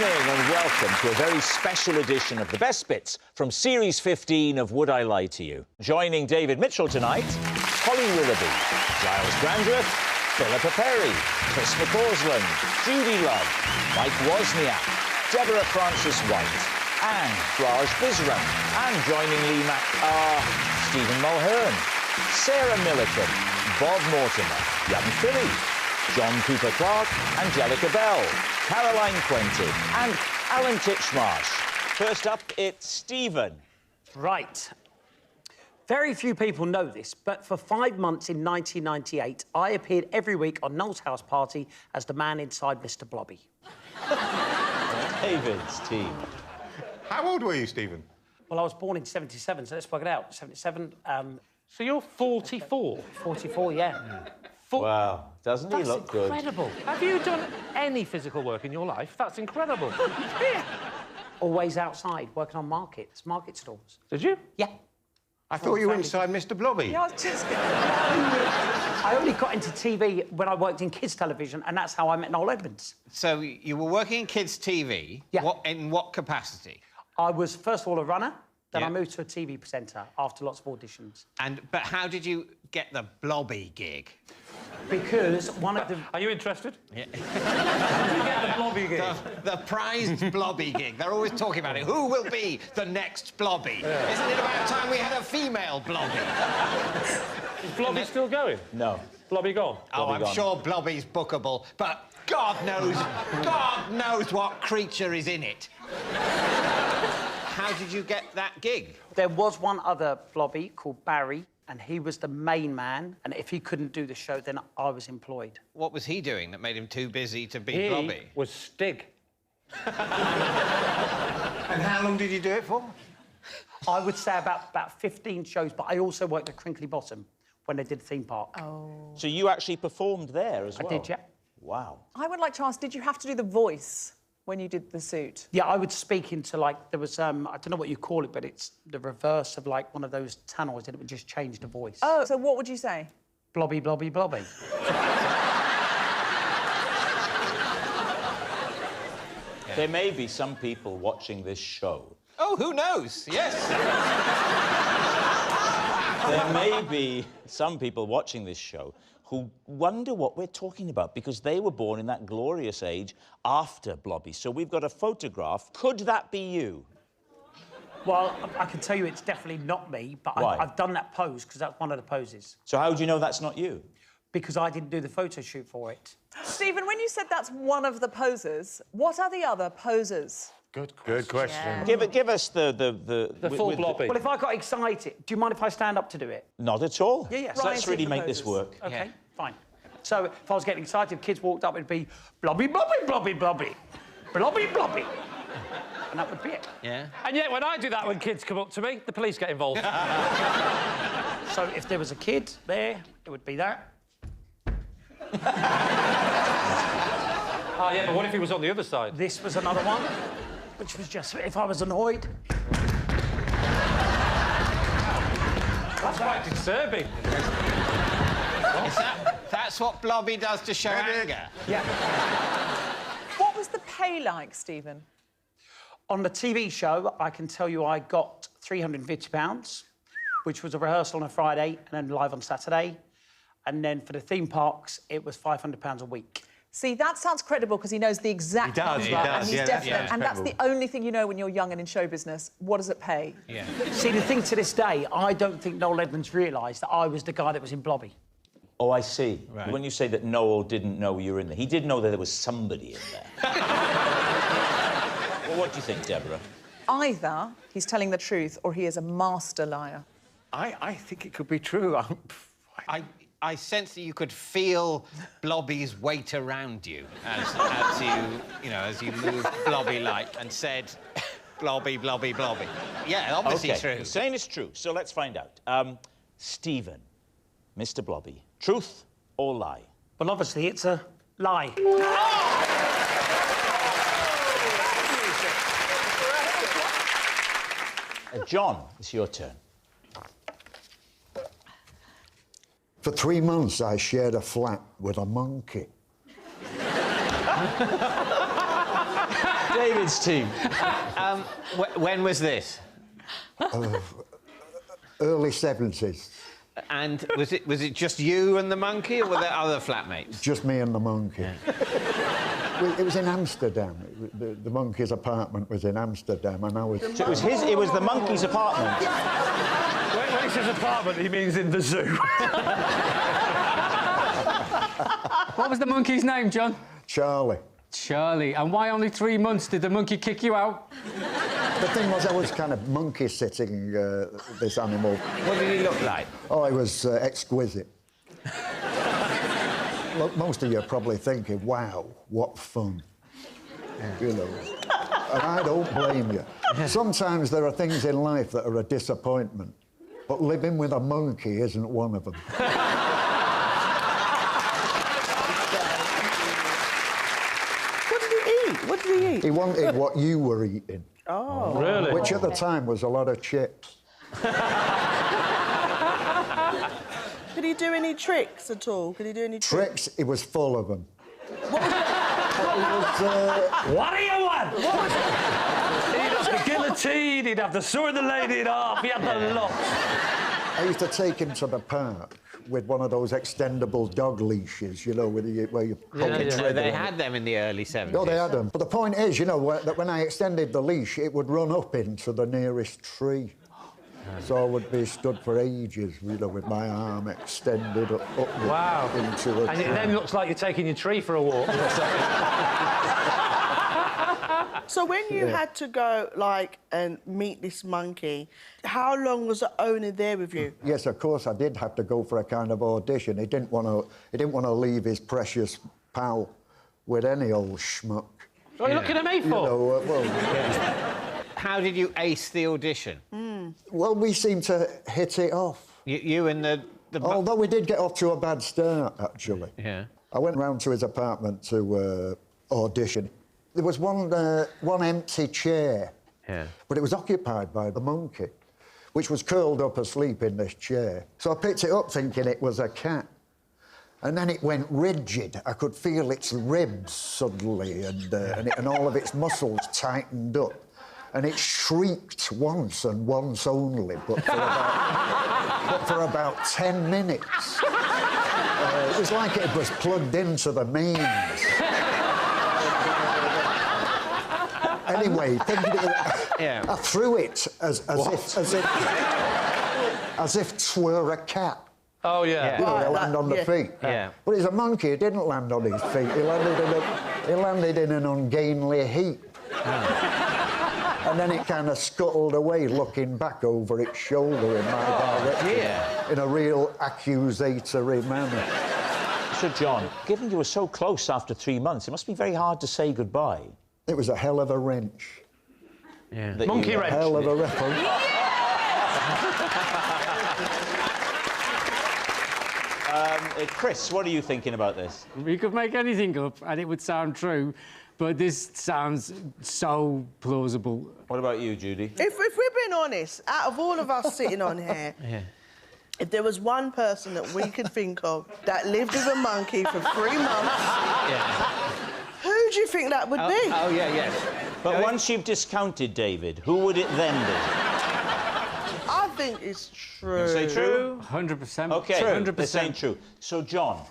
and welcome to a very special edition of the best bits from Series 15 of Would I Lie to You? Joining David Mitchell tonight, Holly Willoughby, Gyles Brandreth, Philippa Perry, Chris McCausland, Judy Love, Mike Wozniak, Deborah Francis-White, and Raj Bisram. And joining Lee Mack are Stephen Mulhern, Sarah Milliken, Bob Mortimer, Young Philly, John Cooper Clarke, Angelica Bell, Caroline Quentin, and Alan Titchmarsh. First up, it's Stephen. Right. Very few people know this, but for 5 months in 1998, I appeared every week on Noel's House Party as the man inside Mr. Blobby. David's team. How old were you, Stephen? Well, I was born in 77, so let's work it out. 77, So you're 44? 44, yeah. Wow, doesn't he look good? That's incredible. Have you done any physical work in your life? That's incredible. Always outside, working on market stalls. Did you? Yeah. I thought you were inside Mr. Blobby. Yeah, I was just... I only got into TV when I worked in kids' television, and that's how I met Noel Edmonds. So you were working in kids' TV? Yeah. In what capacity? I was, first of all, a runner, then Yeah. I moved to a TV presenter after lots of auditions. But how did you get the Blobby gig? Because one of the... Are you interested? Yeah. How did you get the Blobby gig? The prized Blobby gig. They're always talking about it. Who will be the next Blobby? Yeah. Isn't it about time we had a female Blobby? Is Blobby still going? No. Blobby gone? Oh, Blobby I'm gone. sure Blobby's bookable, but God knows what creature is in it. How did you get that gig? There was one other Blobby called Barry, and he was the main man, and if he couldn't do the show, then I was employed. What was he doing that made him too busy to be He Blobby? was Stig. And how long did you do it for? I would say about 15 shows, but I also worked at Crinkly Bottom when they did Theme Park. Oh. So you actually performed there as well? I did, yeah. Wow. I would like to ask, did you have to do the voice when you did the suit? Yeah, I would speak into, like, there was, I don't know what you call it, but it's the reverse of, like, one of those tannoys, and it would just change the voice. Oh, so what would you say? Blobby, blobby, blobby. There may be some people watching this show. Oh, who knows? Yes. There may be some people watching this show who wonder what we're talking about because they were born in that glorious age after Blobby. So we've got a photograph. Could that be you? Well, I can tell you it's definitely not me, but Why? I've done that pose because that's one of the poses. So how do you know that's not you? Because I didn't do the photo shoot for it. Stephen, when you said that's one of the poses, what are the other poses? Good question. Yeah. Give us the full Blobby. Well, if I got excited, do you mind if I stand up to do it? Not at all. Yeah, yeah. So let's Rising really make this poses. work. OK, Yeah. fine. So if I was getting excited, kids walked up, it'd be blobby, blobby, blobby, blobby. Blobby, blobby. And that would be it. Yeah. And yet, when I do that when kids come up to me, the police get involved. So if there was a kid there, it would be that. Oh, yeah, but what if he was on the other side? This was another one, which was just if I was annoyed. That's quite disturbing. That's what Blobby does to show anger? Yeah. What was the pay like, Stephen? On the TV show, I can tell you I got £350, which was a rehearsal on a Friday and then live on Saturday. And then for the theme parks, it was £500 a week. See, that sounds credible because he knows the exact He does, number. he does, And he's yeah, definite. that's And that's the incredible. only thing you know when you're young and in show business. What does it pay? Yeah. See, the thing to this day, I don't think Noel Edmonds realised that I was the guy that was in Blobby. Oh, I see. Right. When you say that Noel didn't know you were in there, he did know that there was somebody in there. Well, what do you think, Deborah? Either he's telling the truth or he is a master liar. I think it could be true. I sense that you could feel Blobby's weight around you as you moved Blobby-like and said, Blobby, Blobby, Blobby. Yeah, obviously OK, true. you're saying it's true, so let's find out. Stephen, Mr. Blobby, truth or lie? Well, obviously, it's a lie. John, it's your turn. For 3 months, I shared a flat with a monkey. David's team. When was this? Early 70s. And was it just you and the monkey, or were there other flatmates? Just me and the monkey. Well, it was in Amsterdam. The monkey's apartment was in Amsterdam, and I was... So it was the monkey's apartment. When he says apartment, he means in the zoo. What was the monkey's name, John? Charlie. Charlie. And why only 3 months? Did the monkey kick you out? The thing was, I was kind of monkey-sitting this animal. What did he look like? Oh, it was exquisite. Look, most of you are probably thinking, wow, what fun. You know. And I don't blame you. Sometimes there are things in life that are a disappointment, but living with a monkey isn't one of them. What did he eat? He wanted what you were eating. Oh. Really? Which at the time was a lot of chips. Could he do any tricks at all? Could he do any Tricks, he was full of them. What do you want? He'd have the guillotine, he'd have the sword the lady in half, he had the lot. I used to take him to the park with one of those extendable dog leashes, you know, where you So they had them in the early 70s. Oh, they had them. But the point is, you know, that when I extended the leash, it would run up into the nearest tree. So I would be stood for ages, you know, with my arm extended up Wow. into a And tree. it then looks like you're taking your tree for a walk. So when you had to go, like, and meet this monkey, how long was the owner there with you? Yes, of course, I did have to go for a kind of audition. He didn't want to leave his precious pal with any old schmuck. What are you looking at me for? You know, How did you ace the audition? well, we seemed to hit it off. You and the Although we did get off to a bad start, actually. Yeah. I went round to his apartment to audition. There was one empty chair, but it was occupied by the monkey, which was curled up asleep in this chair. So I picked it up thinking it was a cat. And then it went rigid. I could feel its ribs suddenly, and all of its muscles tightened up. And it shrieked once and once only, but for about 10 minutes. It was like it was plugged into the mains. Anyway, I threw it as if 'twere a cat. Oh, yeah. You know, they land on the feet. Yeah. But he's a monkey, he didn't land on his feet. He landed in an ungainly heap. And then it kind of scuttled away, looking back over its shoulder in my direction, in a real accusatory manner. So, John, given you were so close after 3 months, it must be very hard to say goodbye. It was a hell of a wrench. Yeah. Monkey wrench. Hell of a wrench. Chris, what are you thinking about this? We could make anything up and it would sound true, but this sounds so plausible. What about you, Judy? If we're being honest, out of all of us sitting on here, if there was one person that we could think of that lived with a monkey for 3 months, who do you think that would be? Oh, yes. But once you've discounted David, who would it then be? I think it's true. Say true? 100%. OK, 100%. this ain't true. So, John,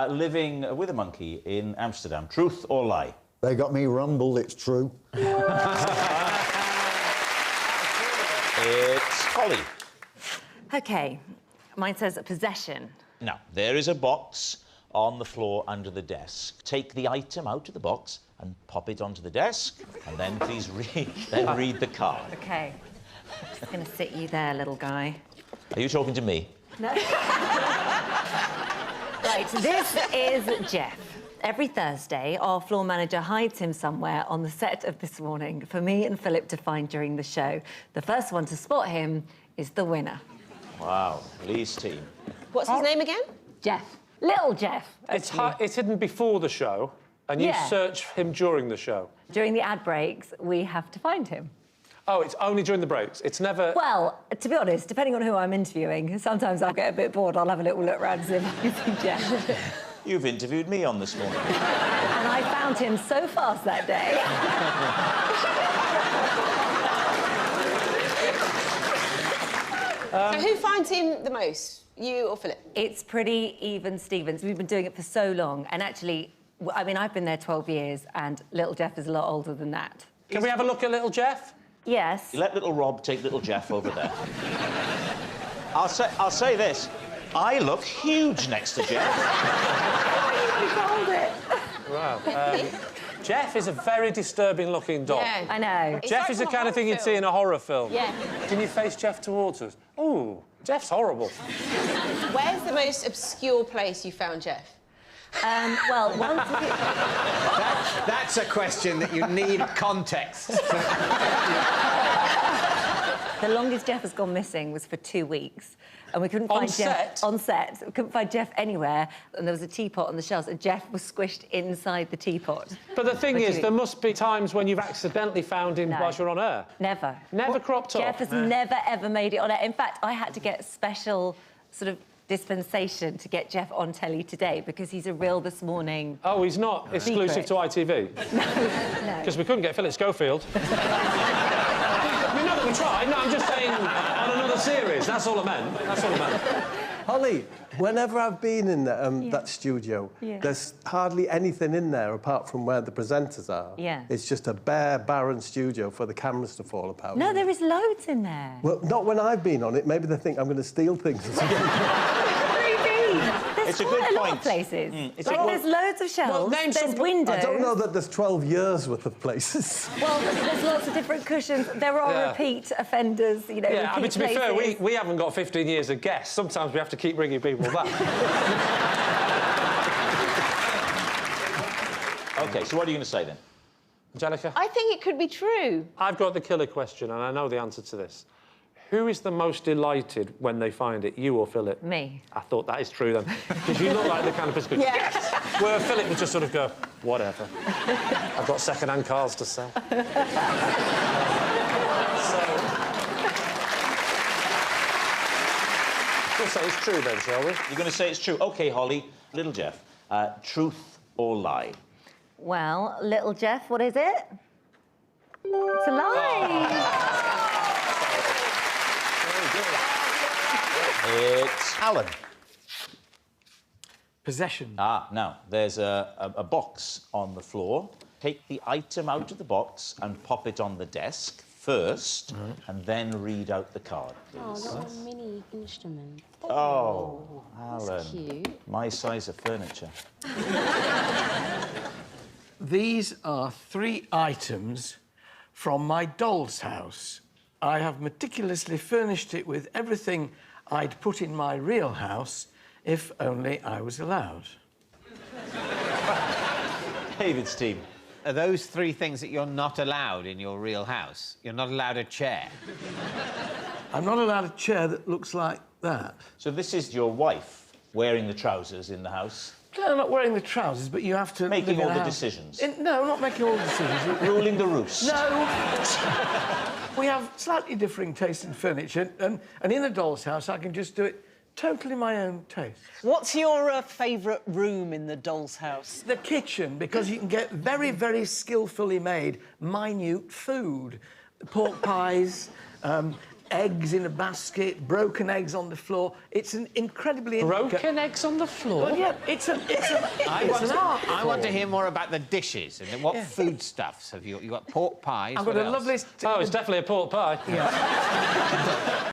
living with a monkey in Amsterdam, truth or lie? They got me rumbled, it's true. It's Holly. OK, mine says possession. Now, there is a box on the floor under the desk. Take the item out of the box and pop it onto the desk, and then please read the card. OK. I'm just going to sit you there, little guy. Are you talking to me? No. Right, this is Jeff. Every Thursday, our floor manager hides him somewhere on the set of This Morning for me and Philip to find during the show. The first one to spot him is the winner. Wow, Lee's team. What's his name again? Jeff. Little Jeff. It's hidden before the show, and you search him during the show. During the ad breaks, we have to find him. Oh, it's only during the breaks? It's never... Well, to be honest, depending on who I'm interviewing, sometimes I'll get a bit bored. I'll have a little look around and see if I can see Jeff. You've interviewed me on this morning. And I found him so fast that day. So who finds him the most, you or Philip? It's pretty even Stevens. We've been doing it for so long, and actually, I mean, I've been there 12 years, and little Jeff is a lot older than that. Can we have a look at little Jeff? Yes. Let little Rob take little Jeff over there. I'll say this. I look huge next to Jeff. Hold it. Wow. Jeff is a very disturbing-looking dog. Yeah. I know. It's Jeff like is the from a kind of thing horror you'd see in a horror film. Yeah. Can you face Jeff towards us? Ooh, Jeff's horrible. Where's the most obscure place you found Jeff? Well, once... That's a question that you need context. The longest Jeff has gone missing was for 2 weeks. And we couldn't find Jeff... On set? We couldn't find Jeff anywhere, and there was a teapot on the shelves, and Jeff was squished inside the teapot. But the thing is, there must be times when you've accidentally found him whilst you're on air. Never. Never cropped up? Jeff has never, ever made it on air. In fact, I had to get special sort of dispensation to get Jeff on telly today because he's a real This Morning... Oh, he's not exclusive to ITV? No. Because we couldn't get Philip Schofield. I mean, not that we tried. No, I'm just saying on another series. That's all I meant. That's all I meant. Holly, whenever I've been in that studio, there's hardly anything in there apart from where the presenters are. Yeah. It's just a bare, barren studio for the cameras to fall apart. No, there is loads in there. Well, not when I've been on it. Maybe they think I'm going to steal things. There's It's a good quite a lot point. of places. It's There's loads of shelves, there's windows. I don't know that there's 12 years worth of places. Well, there's lots of different cushions. There are repeat offenders, you know, Yeah, I mean, to be fair, places. we haven't got 15 years of guests. Sometimes we have to keep bringing people back. OK, so what are you going to say, then? Angelica? I think it could be true. I've got the killer question, and I know the answer to this. Who is the most delighted when they find it, you or Philip? Me. I thought that is true, then. Because you look like the kind of person... Yes! Where Philip would just sort of go, whatever. I've got second-hand cars to sell. We'll say it's true, then, shall we? You're going to say it's true. OK, Holly. Little Jeff, truth or lie? Well, little Jeff, what is it? It's a lie. It's Alan. Possession. Now, there's a box on the floor. Take the item out of the box and pop it on the desk first, and then read out the card, please. Oh, little mini instrument. Oh, Alan. That's cute. My size of furniture. These are 3 items from my doll's house. I have meticulously furnished it with everything I'd put in my real house if only I was allowed. David's team. Are those 3 things that you're not allowed in your real house? You're not allowed a chair? I'm not allowed a chair that looks like that. So this is your wife wearing the trousers in the house? No, I'm not wearing the trousers, but you have to... Making all the decisions? No, not making all the decisions. Ruling the roost? No! We have slightly differing tastes in furniture, and in a doll's house, I can just do it totally my own taste. What's your favourite room in the doll's house? The kitchen, because you can get very, very skillfully made, minute food. Pork pies, eggs in a basket, broken eggs on the floor. It's an incredibly... Broken eggs on the floor? Well, yeah, it's an art. I want to hear more about the dishes and what foodstuffs have you got? You've got pork pies. I've got a lovely... Oh, it's definitely a pork pie. Yeah.